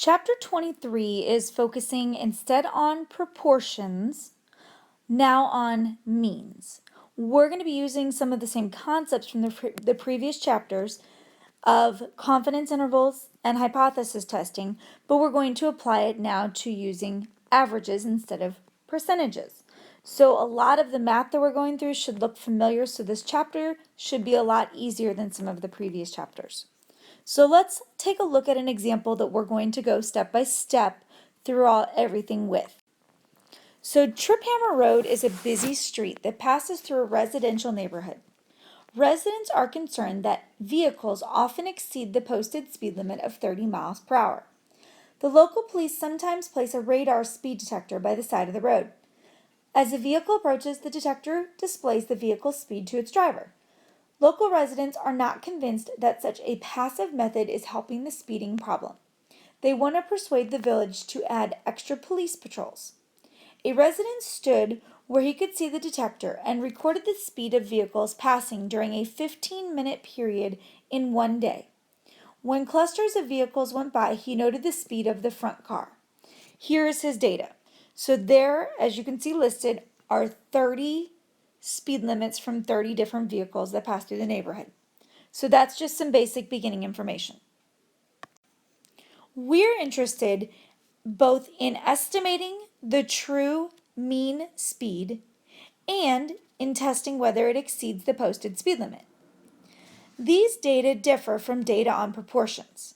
Chapter 23 is focusing instead on proportions, now on means. We're going to be using some of the same concepts from the previous chapters of confidence intervals and hypothesis testing, but we're going to apply it now to using averages instead of percentages. So a lot of the math that we're going through should look familiar, so this chapter should be a lot easier than some of the previous chapters. So let's take a look at an example that we're going to go step by step through everything with. So Trip Hammer Road is a busy street that passes through a residential neighborhood. Residents are concerned that vehicles often exceed the posted speed limit of 30 miles per hour. The local police sometimes place a radar speed detector by the side of the road. As a vehicle approaches, the detector displays the vehicle's speed to its driver. Local residents are not convinced that such a passive method is helping the speeding problem. They want to persuade the village to add extra police patrols. A resident stood where he could see the detector and recorded the speed of vehicles passing during a 15-minute period in one day. When clusters of vehicles went by, he noted the speed of the front car. Here is his data. So there, as you can see listed, are 30 speed limits from 30 different vehicles that pass through the neighborhood. So that's just some basic beginning information. We're interested both in estimating the true mean speed and in testing whether it exceeds the posted speed limit. These data differ from data on proportions.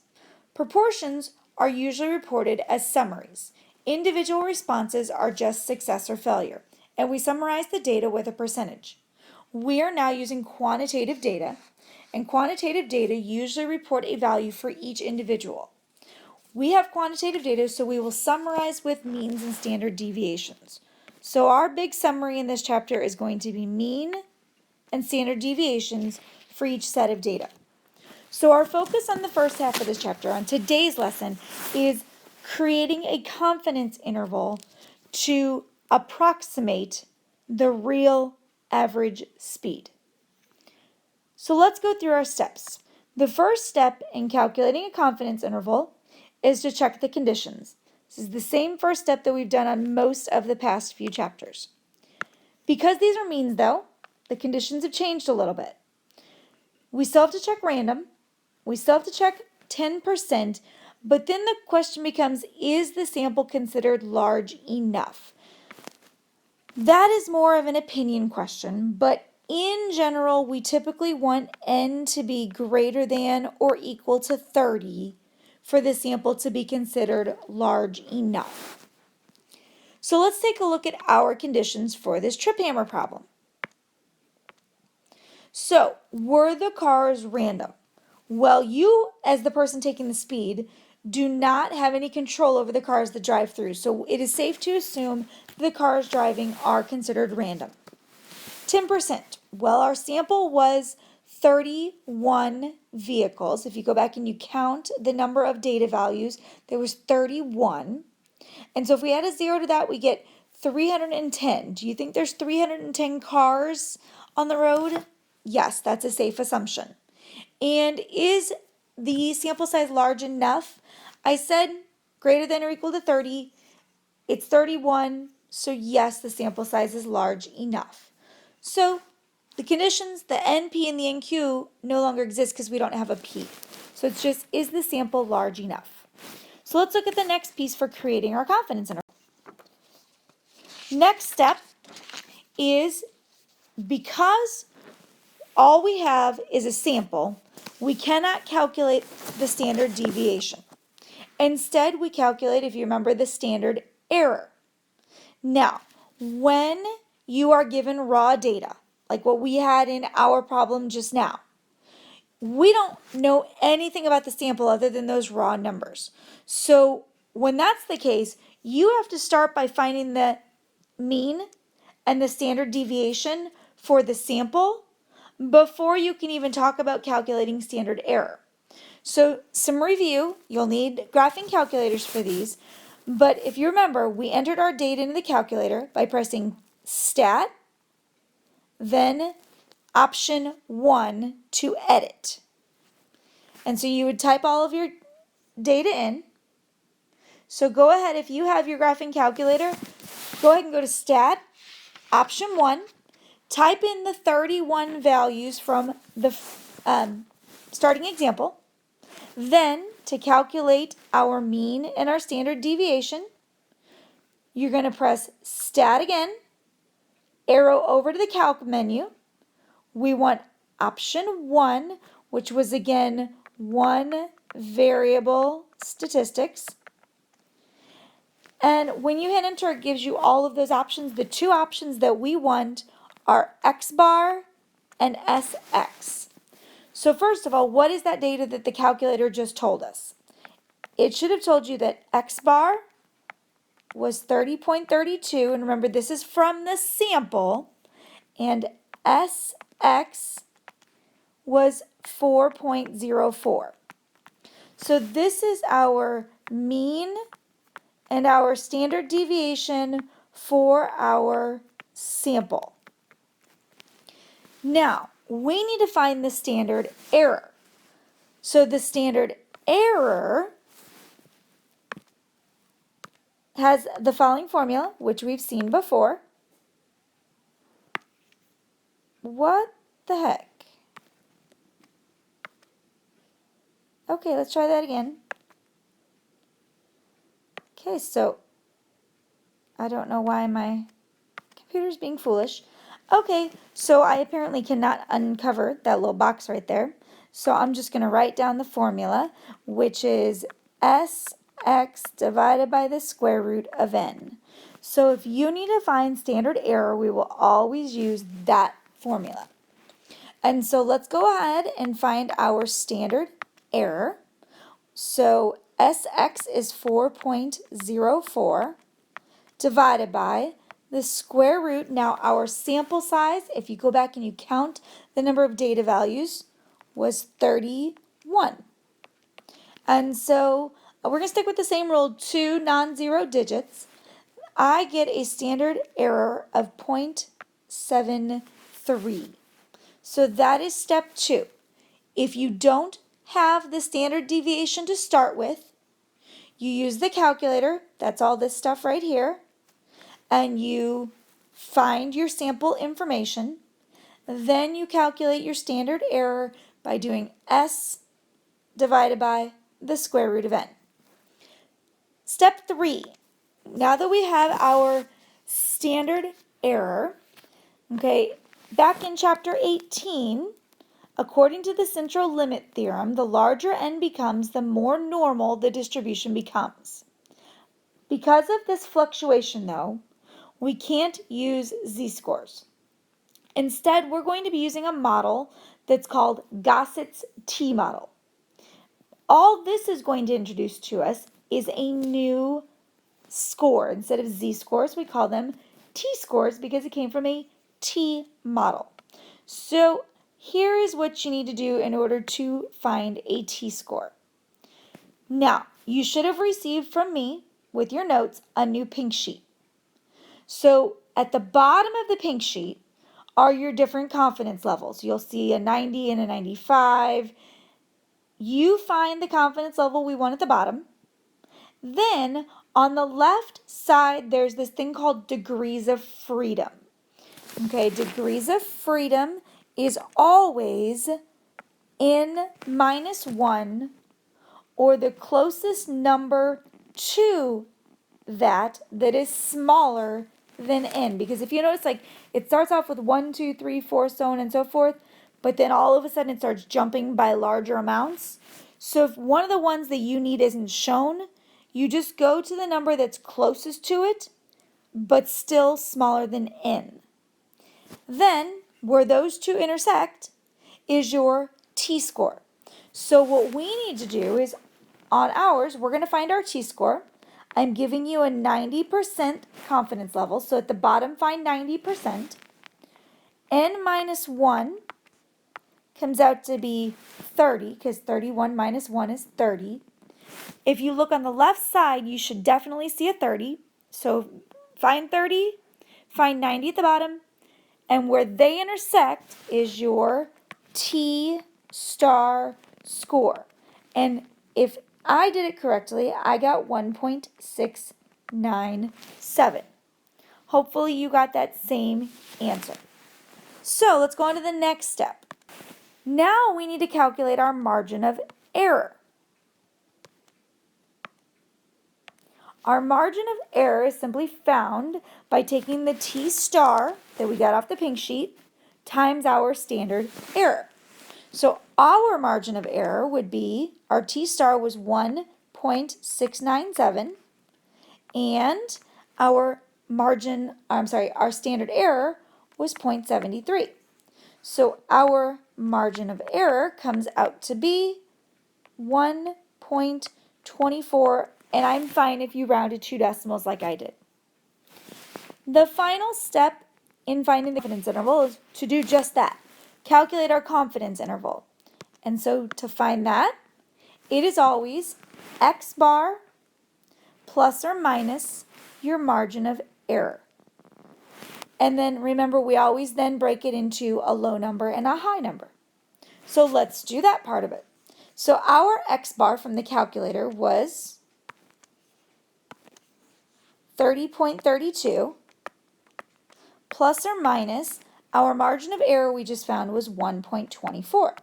Proportions are usually reported as summaries. Individual responses are just success or failure, and we summarize the data with a percentage. We are now using quantitative data, and quantitative data usually report a value for each individual. We have quantitative data, so we will summarize with means and standard deviations. So our big summary in this chapter is going to be mean and standard deviations for each set of data. So our focus on the first half of this chapter, on today's lesson, is creating a confidence interval to approximate the real average speed. So let's go through our steps. The first step in calculating a confidence interval is to check the conditions. This is the same first step that we've done on most of the past few chapters. Because these are means, though, the conditions have changed a little bit. We still have to check random. We still have to check 10%, but then the question becomes, is the sample considered large enough? That is more of an opinion question, but in general, we typically want n to be greater than or equal to 30 for the sample to be considered large enough. So let's take a look at our conditions for this trip hammer problem. So, were the cars random? Well, you, as the person taking the speed, do not have any control over the cars that drive through, so it is safe to assume the cars driving are considered random. 10%. Well, our sample was 31 vehicles. If you go back and you count the number of data values, there was 31. And so if we add a 0 to that, we get 310. Do you think there's 310 cars on the road? Yes, that's a safe assumption. And is the sample size large enough? I said greater than or equal to 30. It's 31, so yes, the sample size is large enough. So the conditions, the NP and the NQ, no longer exist because we don't have a P. So it's just, is the sample large enough? So let's look at the next piece for creating our confidence interval. Next step is, because all we have is a sample, we cannot calculate the standard deviation. Instead, we calculate, if you remember, the standard error. Now, when you are given raw data, like what we had in our problem just now, we don't know anything about the sample other than those raw numbers. So when that's the case, you have to start by finding the mean and the standard deviation for the sample before you can even talk about calculating standard error. So some review, you'll need graphing calculators for these, but if you remember, we entered our data into the calculator by pressing Stat, then option 1 to edit. And so you would type all of your data in, So go ahead, if you have your graphing calculator, go ahead and go to Stat, Option 1, type in the 31 values from the starting example. Then, to calculate our mean and our standard deviation, you're going to press Stat again, arrow over to the Calc menu. We want Option 1, which was again one variable statistics. And when you hit enter, it gives you all of those options. The two options that we want are X bar and SX. So first of all, what is that data that the calculator just told us? It should have told you that X bar was 30.32, and remember this is from the sample, and SX was 4.04. So this is our mean and our standard deviation for our sample. Now, we need to find the standard error. So the standard error has the following formula, which we've seen before. What the heck? Okay, let's try that again. Okay, so I don't know why my computer's being foolish. Okay, so I apparently cannot uncover that little box right there. So I'm just going to write down the formula, which is SX divided by the square root of n. So if you need to find standard error, we will always use that formula. And so let's go ahead and find our standard error. So SX is 4.04 divided by the square root. Now our sample size, if you go back and you count the number of data values, was 31. And so we're going to stick with the same rule, 2 non-zero digits. I get a standard error of 0.73. So that is step 2. If you don't have the standard deviation to start with, you use the calculator, that's all this stuff right here, and you find your sample information. Then you calculate your standard error by doing S divided by the square root of n. Step 3, now that we have our standard error, okay, back in chapter 18, according to the central limit theorem, the larger n becomes, the more normal the distribution becomes. Because of this fluctuation, though, we can't use z-scores. Instead, we're going to be using a model that's called Gosset's t-model. All this is going to introduce to us is a new score. Instead of z-scores, we call them t-scores because it came from a t-model. So here is what you need to do in order to find a t-score. Now, you should have received from me, with your notes, a new pink sheet. So at the bottom of the pink sheet are your different confidence levels. You'll see a 90 and a 95. You find the confidence level we want at the bottom. Then on the left side, there's this thing called degrees of freedom. Okay, degrees of freedom is always n minus 1 or the closest number to that is smaller than n. Because if you notice, like, it starts off with 1, 2, 3, 4, so on and so forth, but then all of a sudden it starts jumping by larger amounts. So if one of the ones that you need isn't shown, you just go to the number that's closest to it, but still smaller than n. Then, where those two intersect is your t-score. So what we need to do is, on ours, we're going to find our t-score. I'm giving you a 90% confidence level. So at the bottom, find 90%. N minus 1 comes out to be 30, because 31 minus 1 is 30. If you look on the left side, you should definitely see a 30. So find 30, find 90 at the bottom, and where they intersect is your T star score. And if I did it correctly. I got 1.697. Hopefully you got that same answer. So let's go on to the next step. Now we need to calculate our margin of error. Our margin of error is simply found by taking the T star that we got off the pink sheet times our standard error. So our margin of error would be, our T star was 1.697, and our our standard error was 0.73. So our margin of error comes out to be 1.24, and I'm fine if you rounded 2 decimals like I did. The final step in finding the confidence interval is to do just that. Calculate our confidence interval. And so to find that, it is always x bar plus or minus your margin of error. And then remember, we always then break it into a low number and a high number. So let's do that part of it. So our x bar from the calculator was 30.32 plus or minus our margin of error we just found was 1.24.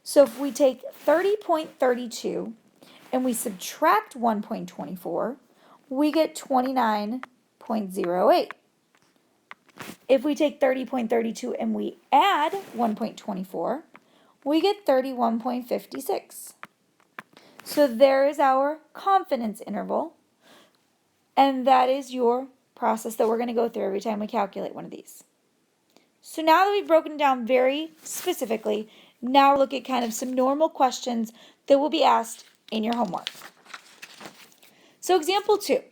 So if we take 30.32 and we subtract 1.24, we get 29.08. If we take 30.32 and we add 1.24, we get 31.56. So there is our confidence interval, and that is your process that we're going to go through every time we calculate one of these. So now that we've broken down very specifically, now look at kind of some normal questions that will be asked in your homework. So example 2,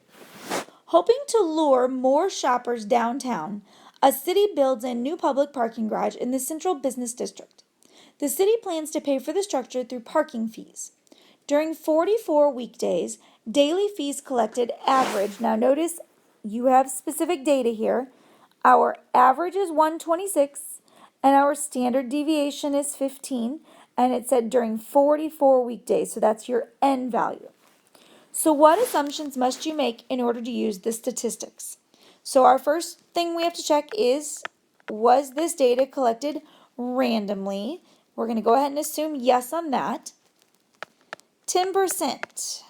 hoping to lure more shoppers downtown, a city builds a new public parking garage in the central business district. The city plans to pay for the structure through parking fees. During 44 weekdays, daily fees collected average. Now notice you have specific data here. Our average is 126 and our standard deviation is 15, and it said during 44 weekdays, so that's your n value. So what assumptions must you make in order to use the statistics? So our first thing we have to check is, was this data collected randomly? We're going to go ahead and assume yes on that. 10%.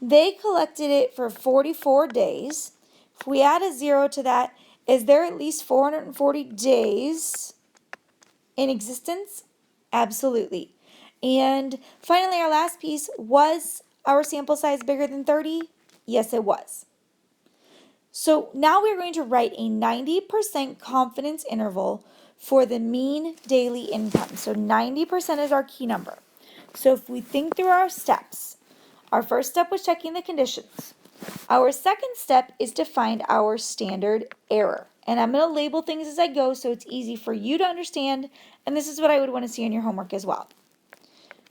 They collected it for 44 days. If we add a 0 to that, is there at least 440 days in existence? Absolutely. And finally, our last piece, was our sample size bigger than 30? Yes, it was. So now we're going to write a 90% confidence interval for the mean daily income. So 90% is our key number. So if we think through our steps, our first step was checking the conditions. Our second step is to find our standard error. And I'm going to label things as I go so it's easy for you to understand, and this is what I would want to see in your homework as well.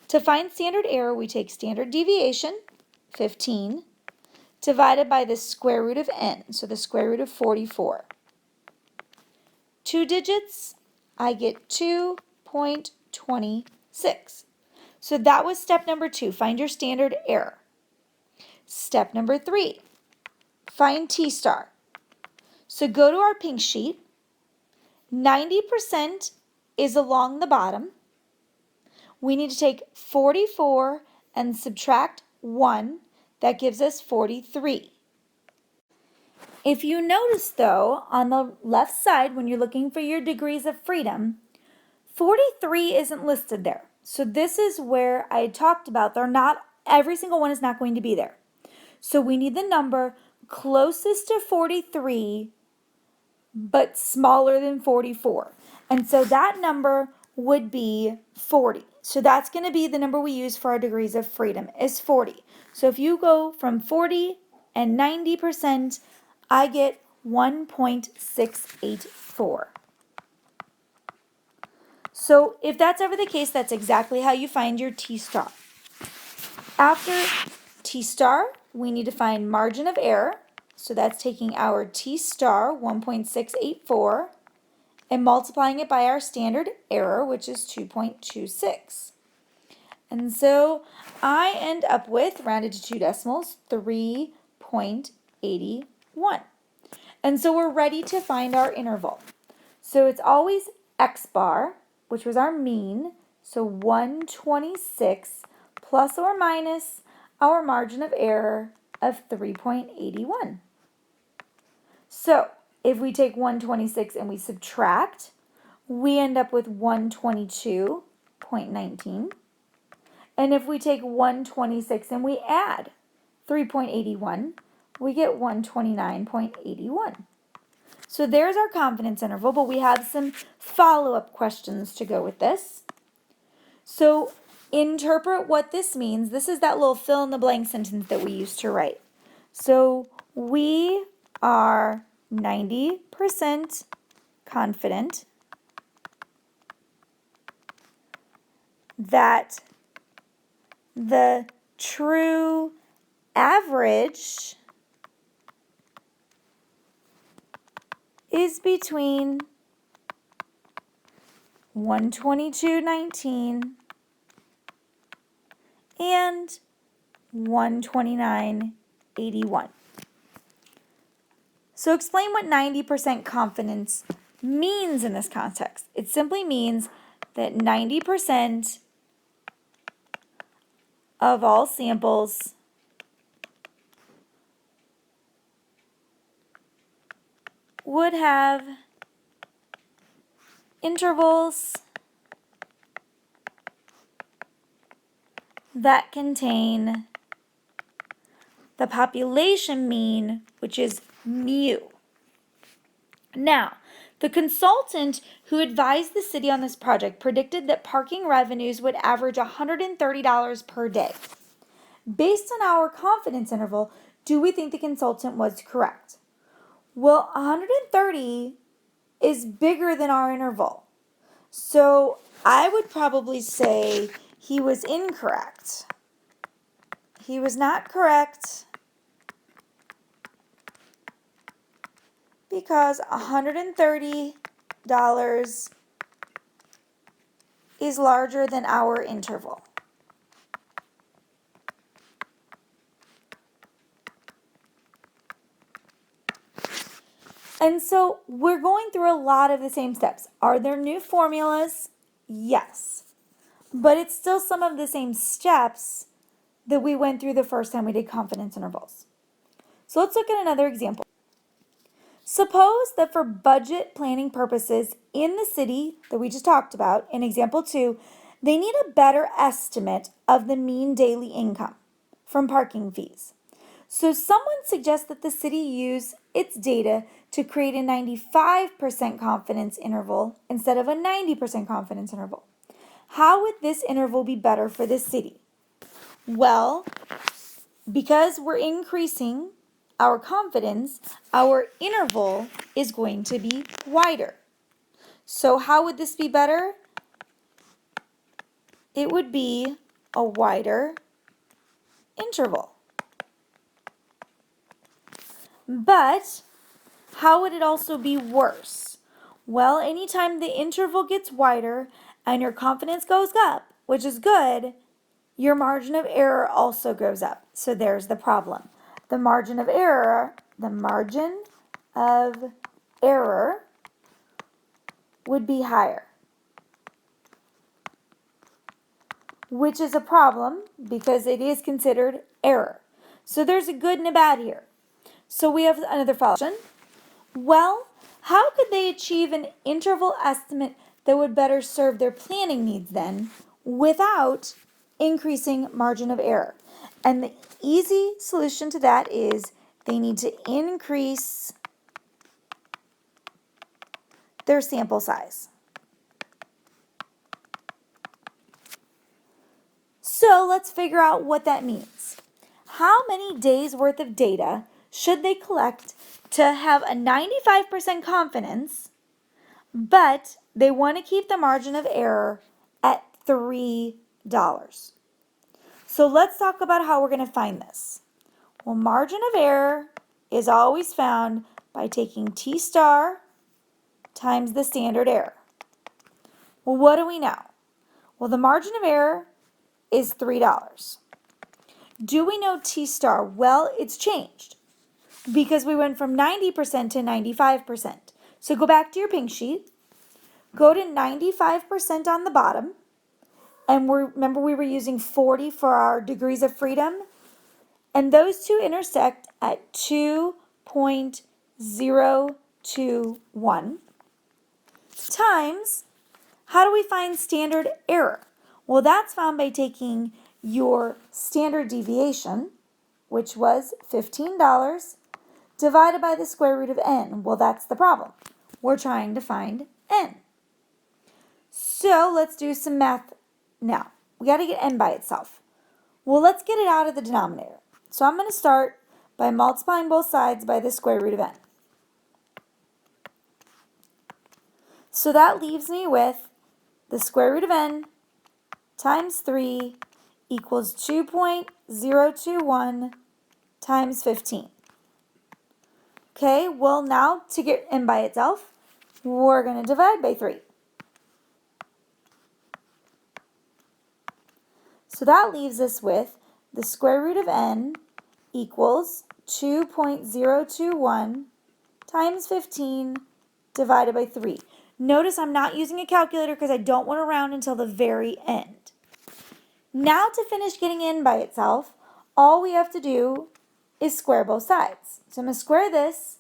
To find standard error, we take standard deviation, 15, divided by the square root of n, so the square root of 44. 2 digits, I get 2.26. So that was step number 2, find your standard error. Step number 3, find T star. So go to our pink sheet. 90% is along the bottom. We need to take 44 and subtract 1. That gives us 43. If you notice though, on the left side when you're looking for your degrees of freedom, 43 isn't listed there. So this is where I talked about every single one is not going to be there. So we need the number closest to 43 but smaller than 44. And so that number would be 40. So that's going to be the number we use for our degrees of freedom is 40. So if you go from 40 and 90%, I get 1.684. So if that's ever the case, that's exactly how you find your T star. After T star, we need to find margin of error. So that's taking our T star, 1.684, and multiplying it by our standard error, which is 2.26. And so I end up with, rounded to 2 decimals, 3.81. And so we're ready to find our interval. So it's always x bar, which was our mean, so 126 plus or minus our margin of error of 3.81. So if we take 126 and we subtract, we end up with 122.19. And if we take 126 and we add 3.81, we get 129.81. So there's our confidence interval, but we have some follow-up questions to go with this. So interpret what this means. This is that little fill-in-the-blank sentence that we used to write. So we are 90% confident that the true average is between 122.19 and 129.81. So explain what 90% confidence means in this context. It simply means that 90% of all samples would have intervals that contain the population mean, which is mu. Now, the consultant who advised the city on this project predicted that parking revenues would average $130 per day. Based on our confidence interval, do we think the consultant was correct? Well, 130 is bigger than our interval. So I would probably say he was incorrect. He was not correct because $130 is larger than our interval. And so we're going through a lot of the same steps. Are there new formulas? Yes. But it's still some of the same steps that we went through the first time we did confidence intervals. So let's look at another example. Suppose that for budget planning purposes in the city that we just talked about, in example 2, they need a better estimate of the mean daily income from parking fees. So someone suggests that the city use its data to create a 95% confidence interval instead of a 90% confidence interval. How would this interval be better for the city? Well, because we're increasing our confidence, our interval is going to be wider. So how would this be better? It would be a wider interval. But how would it also be worse? Well, anytime the interval gets wider and your confidence goes up, which is good, your margin of error also goes up. So there's the problem. The margin of error would be higher, which is a problem because it is considered error. So there's a good and a bad here. So we have another follow-up. Well, how could they achieve an interval estimate that would better serve their planning needs then without increasing margin of error? And the easy solution to that is they need to increase their sample size. So let's figure out what that means. How many days worth of data should they collect to have a 95% confidence, but they want to keep the margin of error at $3? So let's talk about how we're going to find this. Well, margin of error is always found by taking T star times the standard error. Well, what do we know? Well, the margin of error is $3. Do we know T star? Well, it's changed because we went from 90% to 95%. So go back to your pink sheet, go to 95% on the bottom, and remember we were using 40 for our degrees of freedom, and those two intersect at 2.021 times, how do we find standard error? Well, that's found by taking your standard deviation, which was $15, divided by the square root of n. Well, that's the problem. We're trying to find n. So let's do some math now. We got to get n by itself. Well, let's get it out of the denominator. So I'm going to start by multiplying both sides by the square root of n. So that leaves me with the square root of n times 3 equals 2.021 times 15. Okay, well now to get n by itself, we're going to divide by 3. So that leaves us with the square root of n equals 2.021 times 15 divided by 3. Notice I'm not using a calculator because I don't want to round until the very end. Now to finish getting n by itself, all we have to do is square both sides. So I'm going to square this.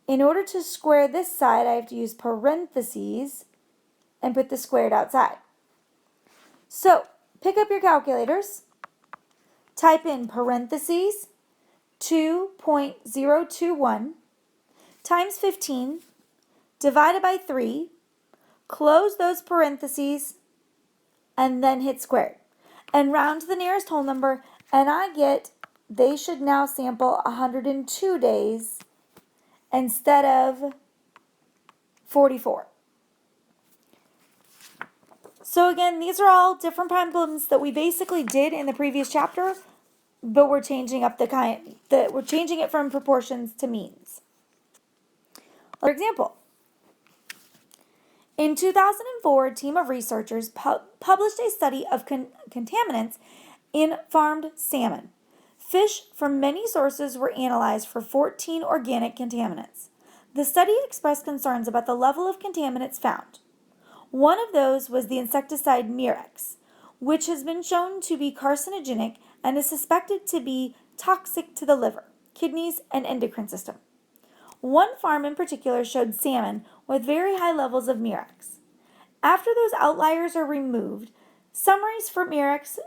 In order to square this side, I have to use parentheses and put the squared outside. So pick up your calculators, type in parentheses 2.021 times 15 divided by 3, close those parentheses, and then hit squared. And round to the nearest whole number, and I get they should now sample 102 days instead of 44. So again, these are all different problems that we basically did in the previous chapter, but we're changing up we're changing it from proportions to means. For example, in 2004, a team of researchers published a study of contaminants in farmed salmon. Fish from many sources were analyzed for 14 organic contaminants. The study expressed concerns about the level of contaminants found. One of those was the insecticide Mirex, which has been shown to be carcinogenic and is suspected to be toxic to the liver, kidneys, and endocrine system. One farm in particular showed salmon with very high levels of Mirex. After those outliers are removed, summaries for Mirex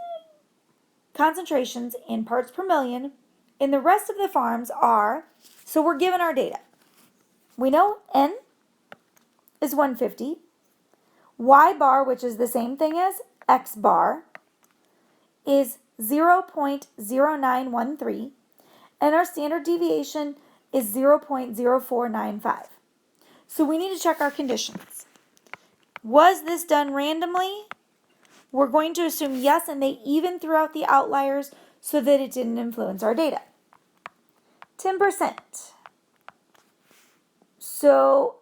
concentrations in parts per million in the rest of the farms are, so we're given our data. We know N is 150, Y bar, which is the same thing as X bar, is 0.0913, and our standard deviation is 0.0495. So we need to check our conditions. Was this done randomly? We're going to assume yes, and they even threw out the outliers so that it didn't influence our data. 10%. So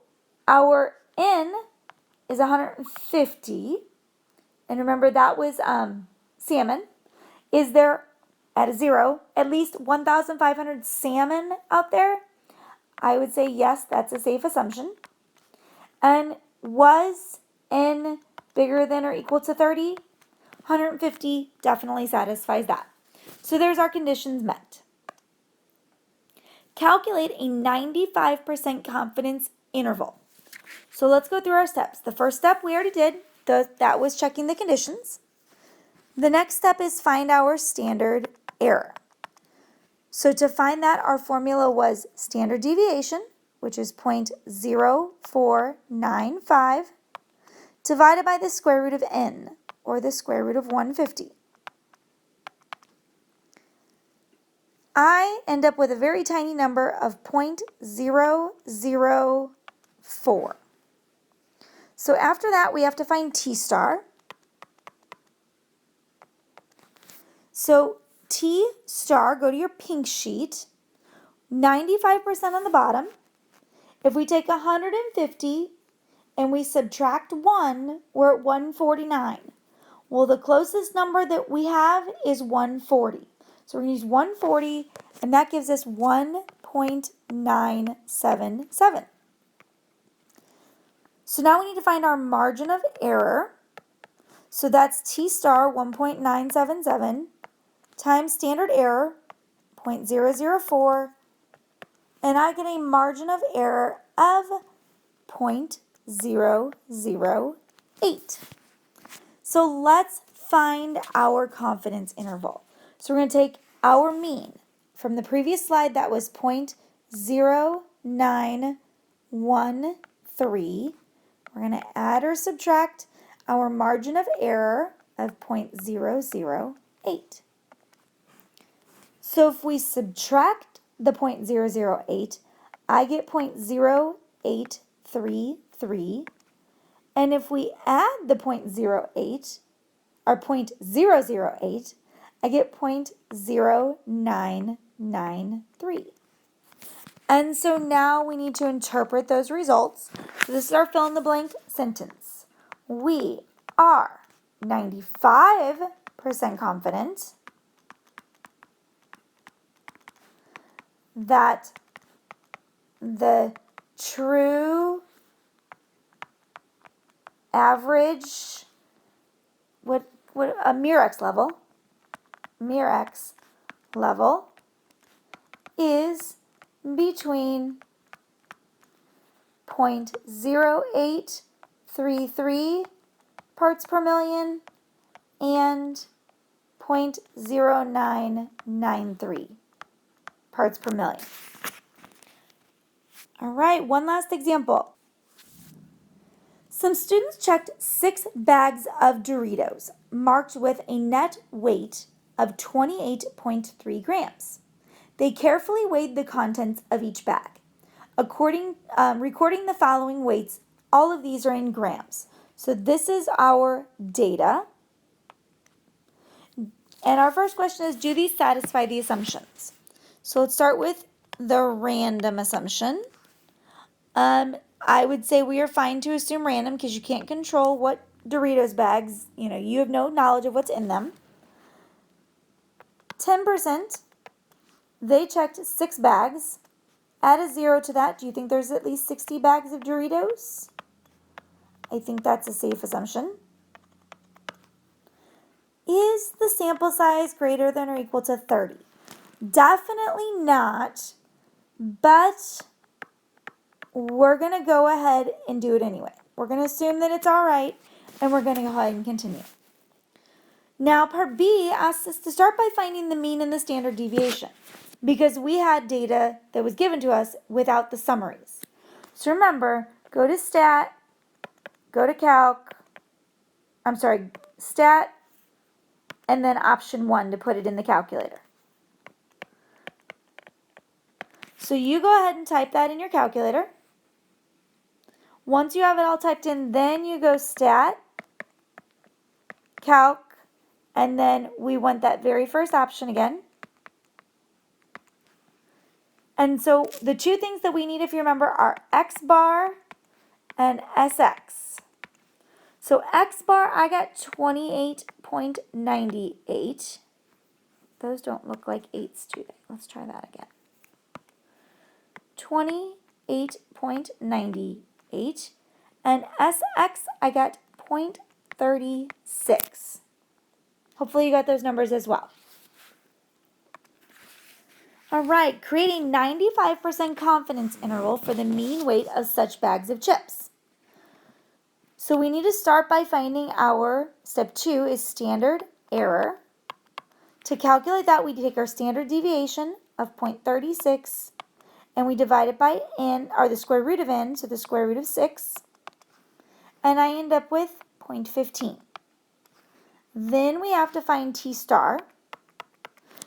our N is 150, and remember that was salmon. Is there, at a 0, at least 1,500 salmon out there? I would say yes, that's a safe assumption. And was N bigger than or equal to 30? 150 definitely satisfies that. So there's our conditions met. Calculate a 95% confidence interval. So let's go through our steps. The first step we already did, that was checking the conditions. The next step is find our standard error. So to find that, our formula was standard deviation, which is 0.0495, divided by the square root of n, or the square root of 150. I end up with a very tiny number of 0.004. So after that, we have to find T star. So T star, go to your pink sheet, 95% on the bottom. If we take 150 and we subtract 1, we're at 149. Well, the closest number that we have is 140. So we're going to use 140, and that gives us 1.977. So now we need to find our margin of error. So that's T star 1.977 times standard error 0.004, and I get a margin of error of 0.008. So let's find our confidence interval. So we're going to take our mean from the previous slide, that was 0.0913. We're going to add or subtract our margin of error of 0.008. So if we subtract the 0.008, I get 0.0833. And if we add the 0.08, or 0.008, I get 0.0993. And so now we need to interpret those results. So this is our fill in the blank sentence. We are 95% confident that the true average, what a Murex level is between 0.0833 parts per million and 0.0993 parts per million. All right, one last example. Some students checked 6 bags of Doritos marked with a net weight of 28.3 grams. They carefully weighed the contents of each bag. Recording the following weights, all of these are in grams. So this is our data. And our first question is, do these satisfy the assumptions? So let's start with the random assumption. I would say we are fine to assume random because you can't control what Doritos bags, you have no knowledge of what's in them. 10%, they checked 6 bags. Add a 0 to that. Do you think there's at least 60 bags of Doritos? I think that's a safe assumption. Is the sample size greater than or equal to 30? Definitely not, but we're going to go ahead and do it anyway. We're going to assume that it's all right, and we're going to go ahead and continue. Now, part B asks us to start by finding the mean and the standard deviation, because we had data that was given to us without the summaries. So remember, go to stat, go to stat, and then option 1 to put it in the calculator. So you go ahead and type that in your calculator. Once you have it all typed in, then you go stat, calc, and then we want that very first option again. And so the two things that we need, if you remember, are X bar and SX. So X bar, I got 28.98. Those don't look like 8s, do they? Let's try that again. 28.98. And SX, I got 0.36. Hopefully you got those numbers as well. All right, creating 95% confidence interval for the mean weight of such bags of chips. So we need to start by finding our, step 2 is standard error. To calculate that, we take our standard deviation of 0.36 and we divide it by n, or the square root of n, so the square root of 6, and I end up with 0.15. Then we have to find T star.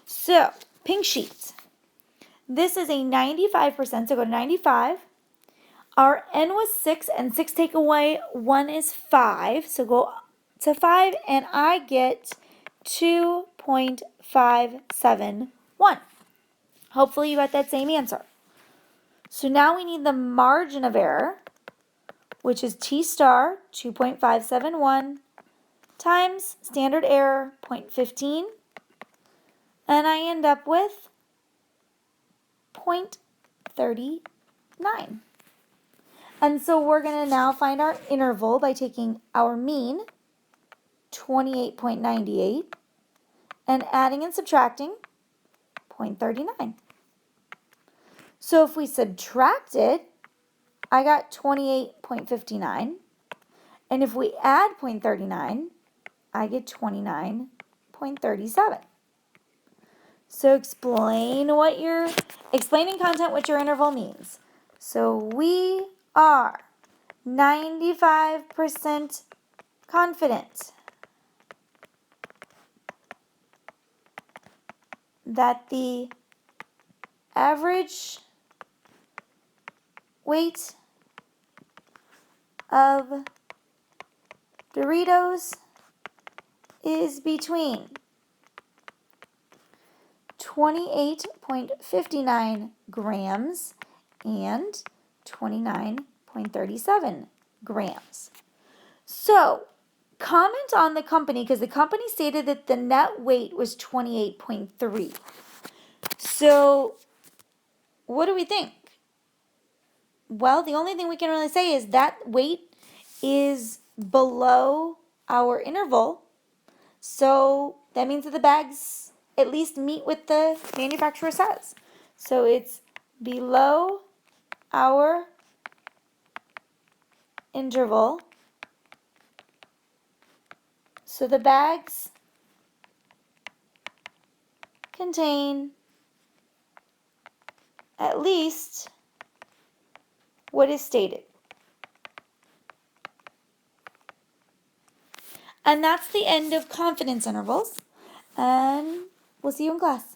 So, pink sheets. This is a 95%, so go to 95. Our n was 6, and 6 take away 1 is 5. So go to 5, and I get 2.571. Hopefully you got that same answer. So now we need the margin of error, which is T star, 2.571, times standard error 0.15, and I end up with 0.39. And so we're going to now find our interval by taking our mean, 28.98, and adding and subtracting 0.39. So if we subtract it, I got 28.59. And if we add 0.39, I get 29.37. So explain in content what your interval means. So we are 95% confident that the average weight of Doritos is between 28.59 grams and 29.37 grams. So, comment on the company, because the company stated that the net weight was 28.3. So, what do we think? Well, the only thing we can really say is that weight is below our interval. So that means that the bags at least meet what the manufacturer says. So it's below our interval. So the bags contain at least what is stated. And that's the end of confidence intervals. And we'll see you in class.